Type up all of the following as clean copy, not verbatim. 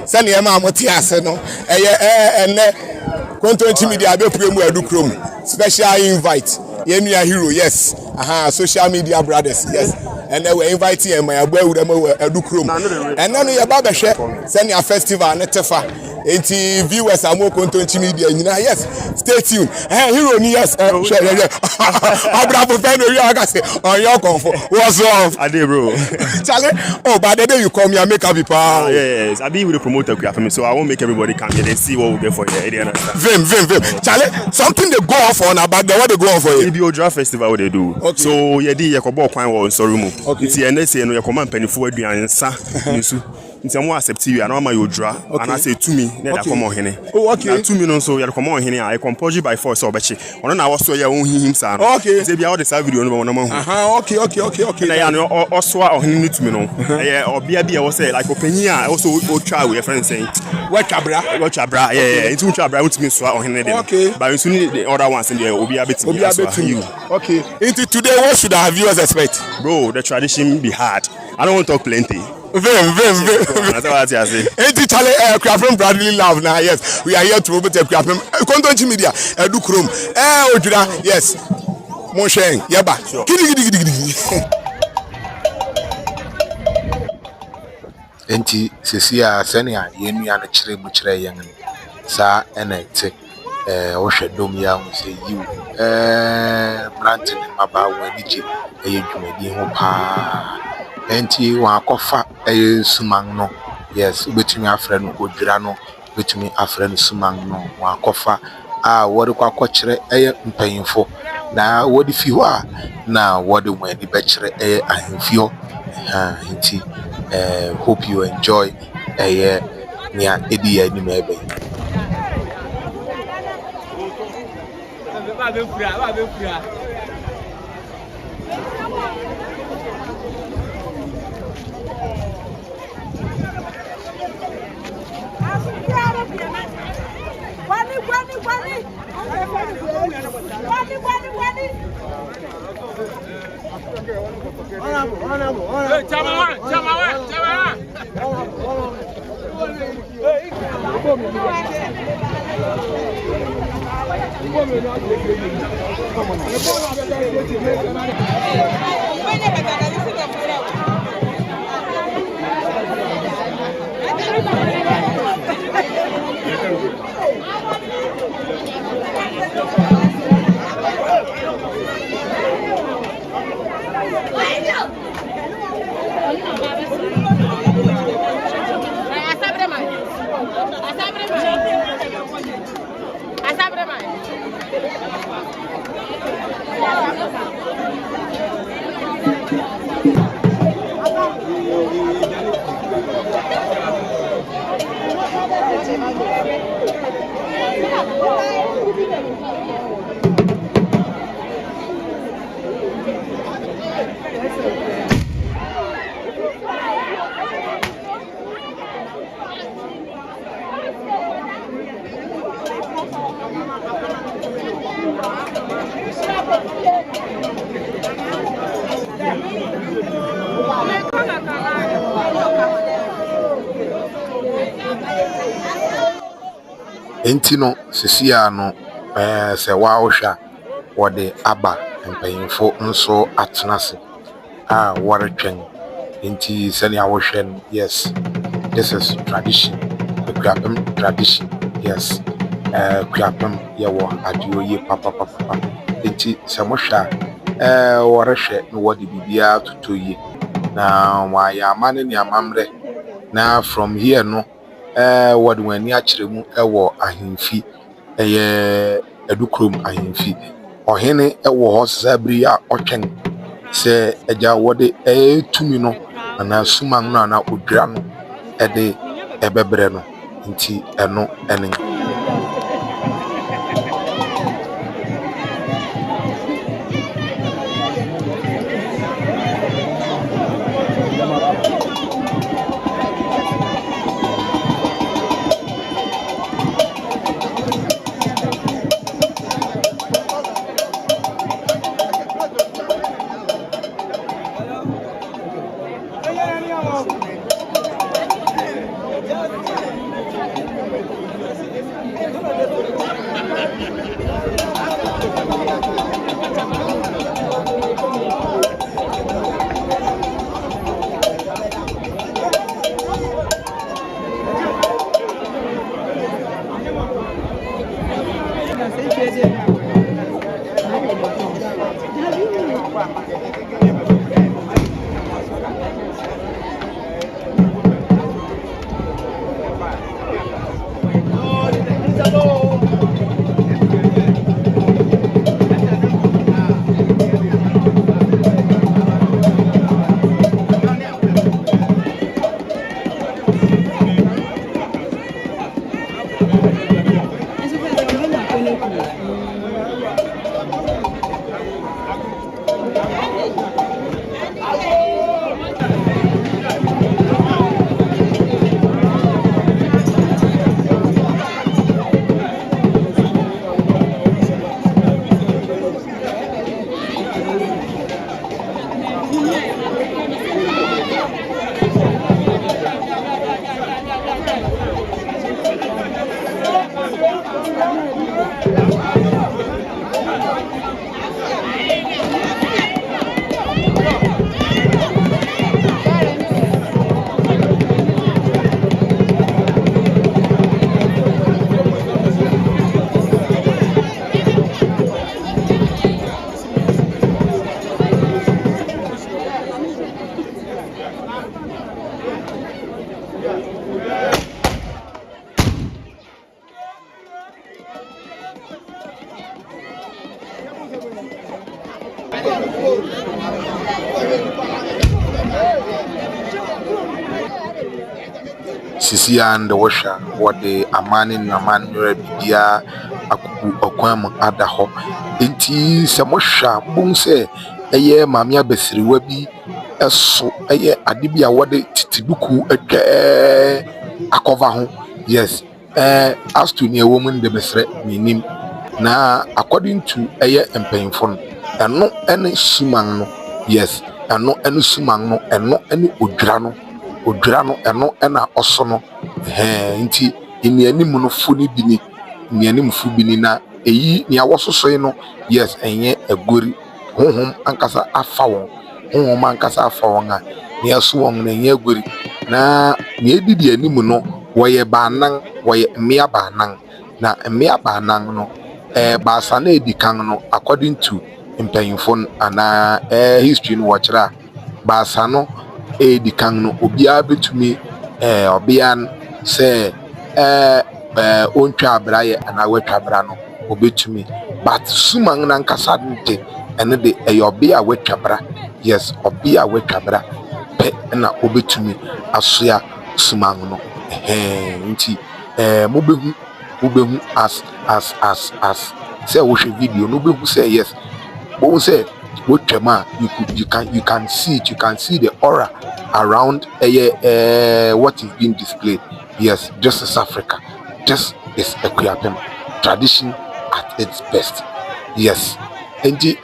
send your mama tiase no and content media be premu Adukrom special invite Yemia hero yes social media brothers yes and then we inviting my abu with Adukrom and then you baba share send your festival netefa enti viewers are more content media yes stay tuned hero ni yes abrabo fan we are say on your comfort what's up I did bro Charlie by the day you come here make up people yes I be with the promoter for me so I won't make everybody come here and see what we get for here vim Charlie something they go off on about what they go on for you be Odwira festival what they do so yeah di yakobo kwan wo sorry mu nti ene say no yakoma mpanifo aduan nsa nsu nti am accept you and am Odwira and I say to me na da come ohene na to me no so ya come ohene I compose by force obechi ono na wo so ya won hihim sa no say bia all the sa video no ma hu okay na ya no oso ohene ni to me no eh obia bia wo say like opanyi a also o twa we friend saying what chabra yeah it twa bra to me so ohene dem but you need the other ones in there obia beti you okay into today what should our viewers expect bro the tradition be hard I don't want to talk plenty Vim. That's what I say. Ain't Charlie Crafton Bradley Love now? Yes, we are here to promote Crafton content media. Adukrom. Odwira. Yes. Mon cher. Yaba. Gidi. Enti sesia senia yenu ya na chire mu chire yen sa enete wo hwedom ya hu se yiw brantin maba waniji dwumadi ho pa enti wa kofa sumang no yes betumi afre no Odwira no betumi afre no sumang no wa kofa wode kwa kokyere mpanyimfo na wode fi ho na wode wani be kyere ahemfio enti hope you enjoy nia edi ya ni mebe enti no sesia no se wa ohwa wode aba mpanyimfo nso atenase waretwen enti sene awohwen yes this is tradition the Krapem tradition yes Krapem yawo adioye papa enti se mohwa warehwe no wode bibia totoye na wa ya amane ni amamre na from here no wode wani akyeremu ewo ahemfi Adukrom ahemfi ohene ewo ho sabri a otwen se eja wode tumi no na sumang no na Odwira no ede ebebre no nti eno ene sisi and the washer what the amani na man bibia akuku okwam ada ho enti se mo hwa bun se eye maame abasiriwa bi eso eye ade bi a wode titibuku atwa akova ho yes as to ne wo mun de besre minim na according to eye empanyfo no eno ene suman no yes eno ene suman no eno ene odwira no eno ena oso no nti enianim no fu ni bini enianim fu bini na eyi ni awososo no yes enye agori honhom ankasa afa won honhom ankasa afa won a ni aso won na enye agori na ni edidi anim no woye banan woye mmea banan na mmea banan no baasa na edikan no according to mpanyinfo ana history no wachira baasa no edikan no obia betumi obian se ontwa abraye ana watwa abra no obetumi but suman na nkasa nte ene de obia watwa abra yes obia watwa abra pe na obetumi asoya suman no nti mobehu as say we should video no behu say yes but say wotwema you can see it, you can see the aura around what is being displayed. Yes, just as Africa, just is Equiapem tradition at its best. Yes, and the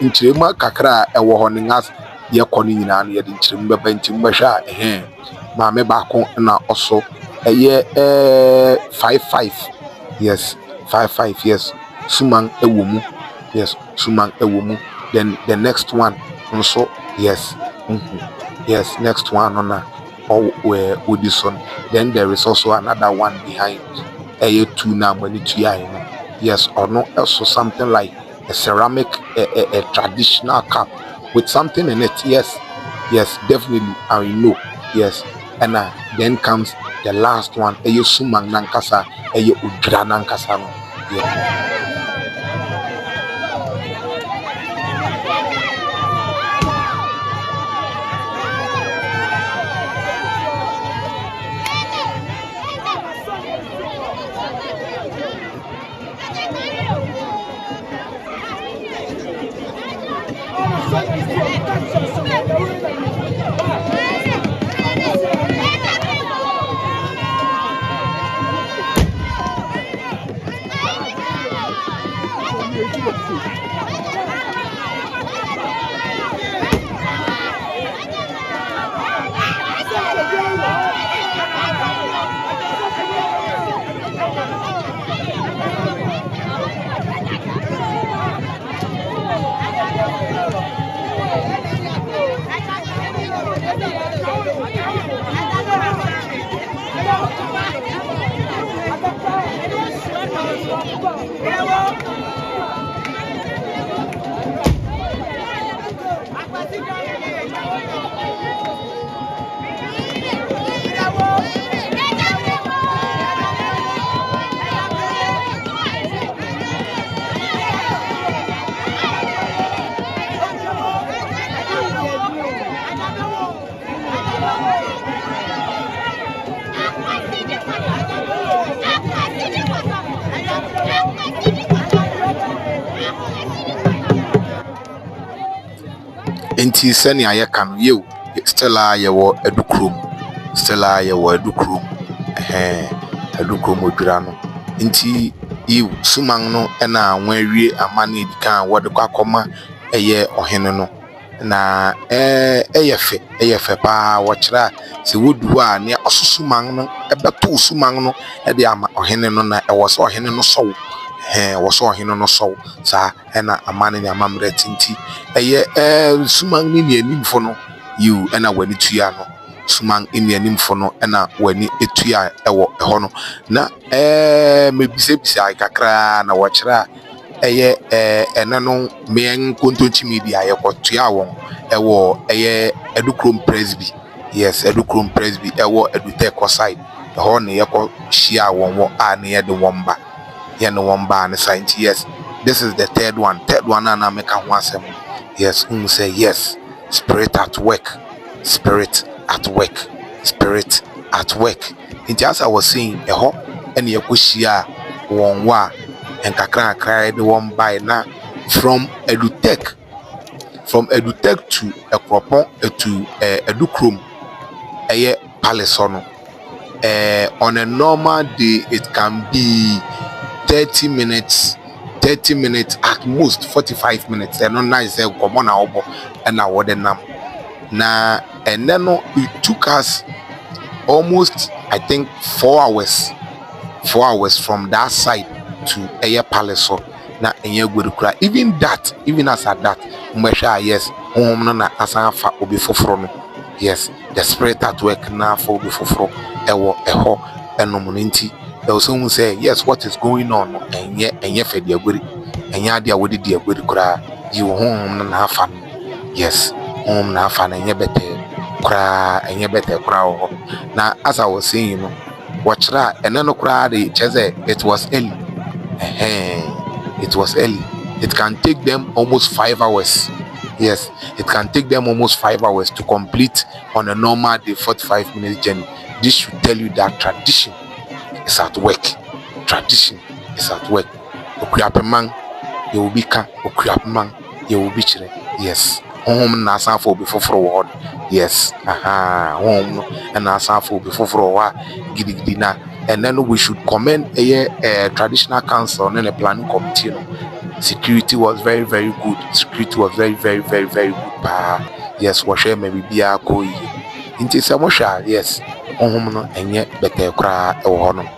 intrema kakra ewo honingas ye koni nyina no ye de ntrema ba ntim sha maame ba ko na also 55 yes 55 yes suman ewomu yes suman ewomu then the next one also yes yes next one on where Odison. Then there is also another one behind two now when it's yes or no also something like a ceramic a traditional cup with something in it. Yes definitely I know. Yes and then comes the last one sumang nankasa Odwira nankasa no yeah. Enti sani ayeka no yew Stella yewo Adukrom Adukrom Odwira no enti yew suman no na wanwie amane edikan wode kwakoma ohene no na eyefe pa wochira se wodu a ne ososuman no ebeto suman no de ama ohene no na ewoso ohene no so woso ohene no so sa na amane ne amamre tinti suman ni animfo no you na wani tuya no suman ni animfo no na wani etuya ewo ho no na mebisebisa kakra na wochira enano men kontonchi media yekotua won ewo Adukrom Presby yes Adukrom Presby ewo Eduteko side ho ne yeko shia won wo a ne yede womba ye ne womba ne science. Yes, this is the third one na make ho asem. Yes, say yes, spirit at work at work. As I was saying, and Yakushia one wa and kakra cried one by now from Edutech to Ekropon to Adukrom Palace on a normal day it can be 30 minutes at most 45 minutes and on nice come on our and I would now and then it took us almost I think 4 hours from that side to Air Palace na enye gwerukura even as at that mwesha yes na asanfa obi foforo no yes the spirit at work na for obi foforo eho enomunti there was someone say yes what is going on enye fe dia gweri enye ade a wodi dia gweri kura you na afa yes na afa na enye bete kura na as I was saying you know watch that and then kura the cheze it was early it was early. It can take them almost 5 hours. Yes, it can take them almost 5 hours to complete on a normal day 45 minute journey. This should tell you that tradition is at work. Tradition is at work. Okriapman, you will be Okriapman, you will be chile. Yes. Home na sanfo before forward. Yes. Home and na sanfo before forward. Gidi na. And then we should commend a traditional council and a planning committee. Security was very, very good. Security was very, very, very, very good. Yes, washe maybe be a koi. Inti samosha, yes. Onhomono enye bete kra ewono.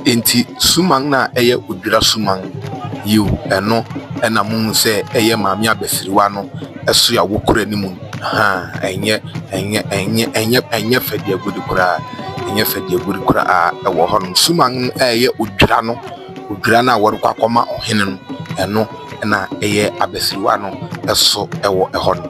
Enti sumang na eye Odwira sumang you eno ena mun se eye maami abesiriwa no eso ya wokura ni mu enye fadi agudi kura ewo ho no sumang eye Odwira no Odwira na worukwa koma ohene no eno na eye abesiriwa no eso ewo eho no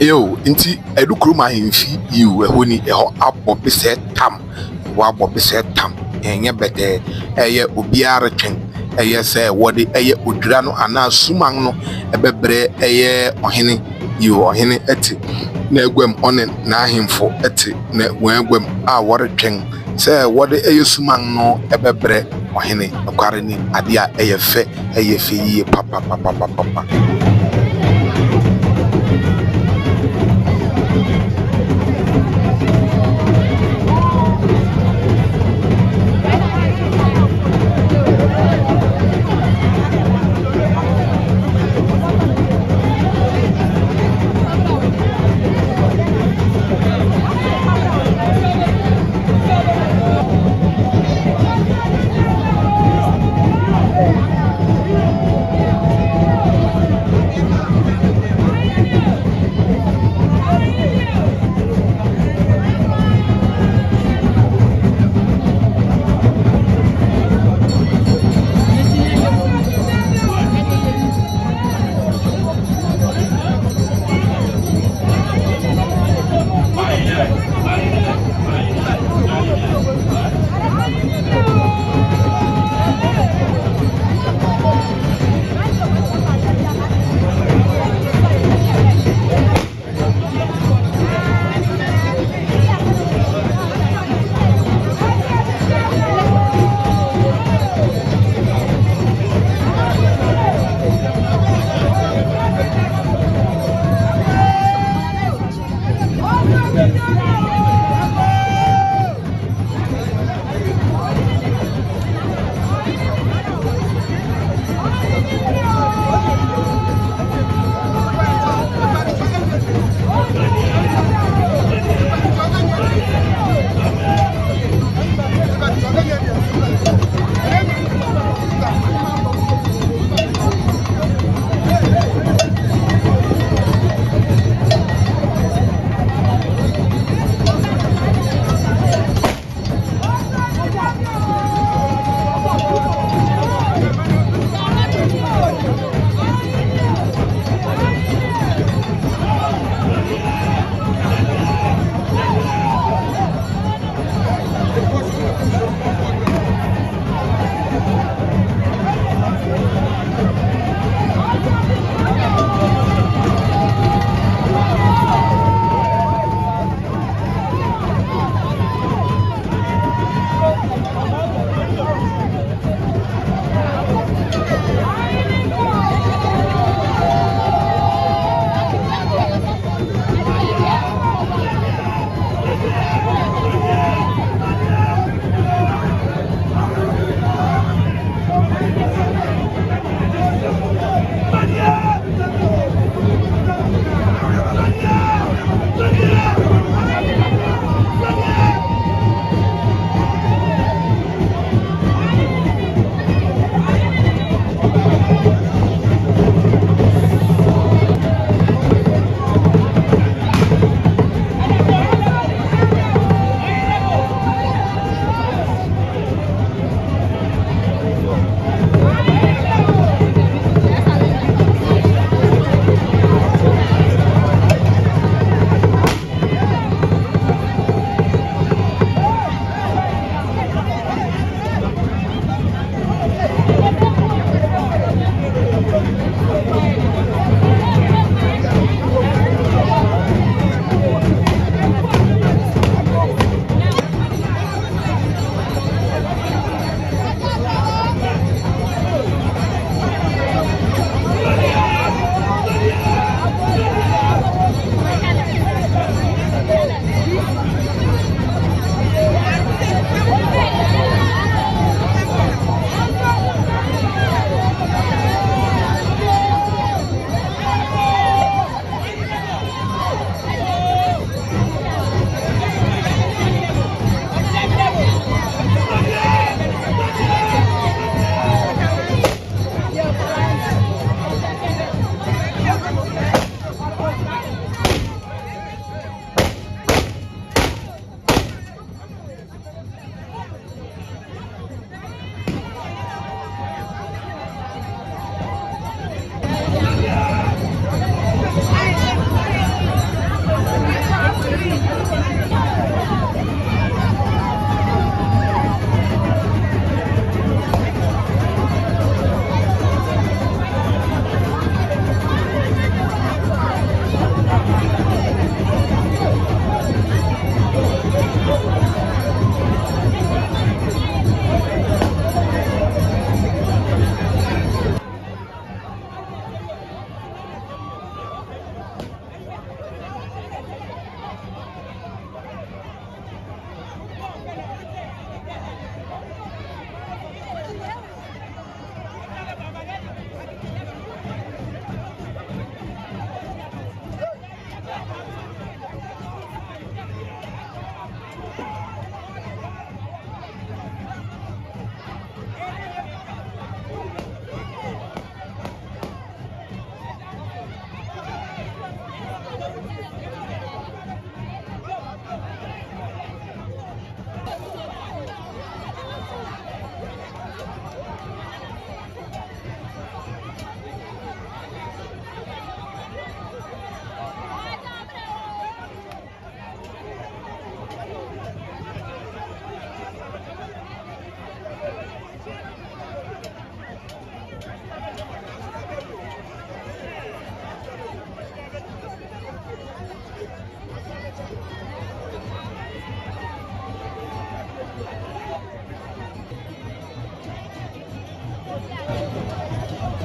Yo, inti Adukrom ahemfi yiw ɛhɔ ni ɛhɔ abɔ besɛ tam wabɔ besɛ tam ɛnyɛ bɛtɛ ɛyɛ obiara twɛn ɛyɛ sɛ wɔde ɛyɛ Odwira no anaa suman no ɛbɛbrɛ ɛyɛ ɔhene yiw ɔhene ɛte na egwam ɔne n'ahemfo ɛte na wɔn egwam a wɔretwɛn sɛ wɔde ɛyɛ suman no ɛbɛbrɛ ɔhene nokware ni adeɛ a ɛyɛ fɛ yie papa.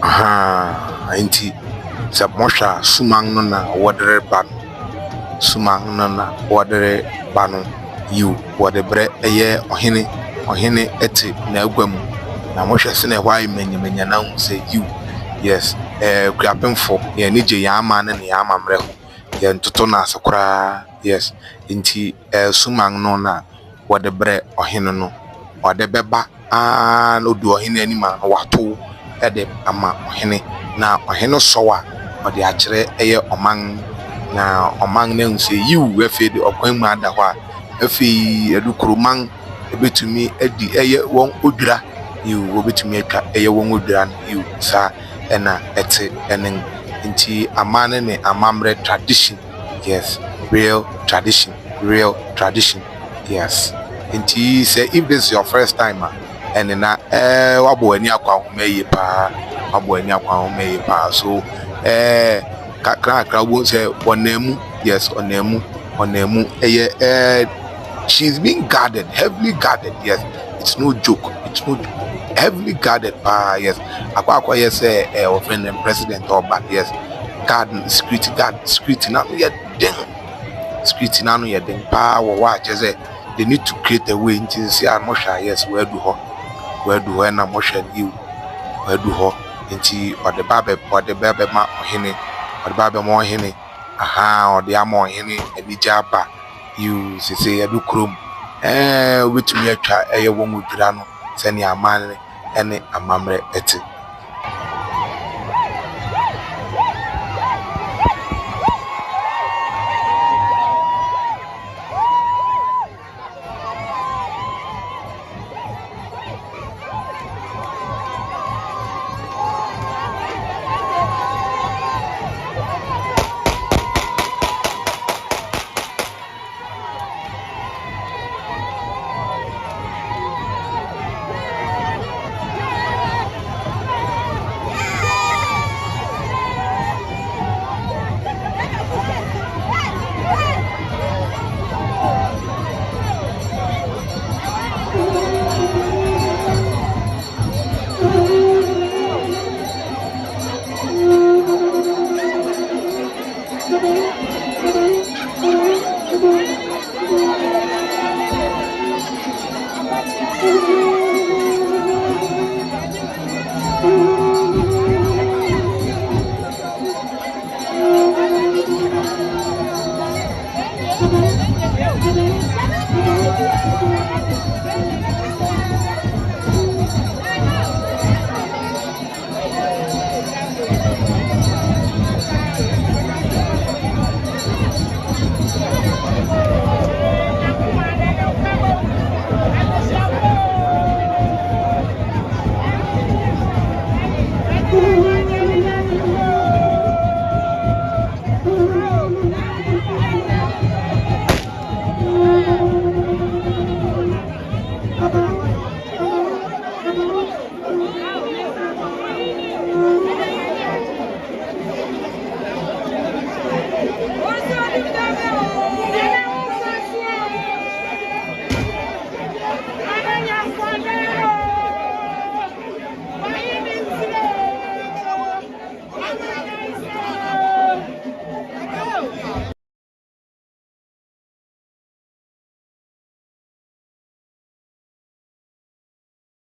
Inti sa mosha sumang no na wadere ban sumang no na wadere banu you wadebre eye ohene eti na agwam na mosha se na why menya na say you yes krapemfo ye ni je yama na yama mre ye ntoto na asakura yes inti sumang no na wadebre ohene no wadebeba no du ohene ani ma no wato ede ama ohene na ohene sowa ode akire eye oman na oman na nse yiwu efe de okwan mu ada ho a efe Adukrom ebetumi edi eye won Odwira yiwu obetumi atwa eye won Odwira yiwu sa ena ete enen nti amane ne amamre tradition yes real tradition yes nti say if this is your first time and na wabo ani akwa homeye pa so kakra won say onemu yes onemu she's being guarded, heavily guarded. Yes, it's no joke, heavily guarded pa yes akwa yes offend the president or but yes security now yeah security now yeah then pa wa just they need to create a way into see mosha yes where do na mosha you where do ho into or the babe ma ohene or the babe mo ohene or the amo ohene elijaba you say Adukrom which me atwa eye won Odwira no se ne amane ene amamre ete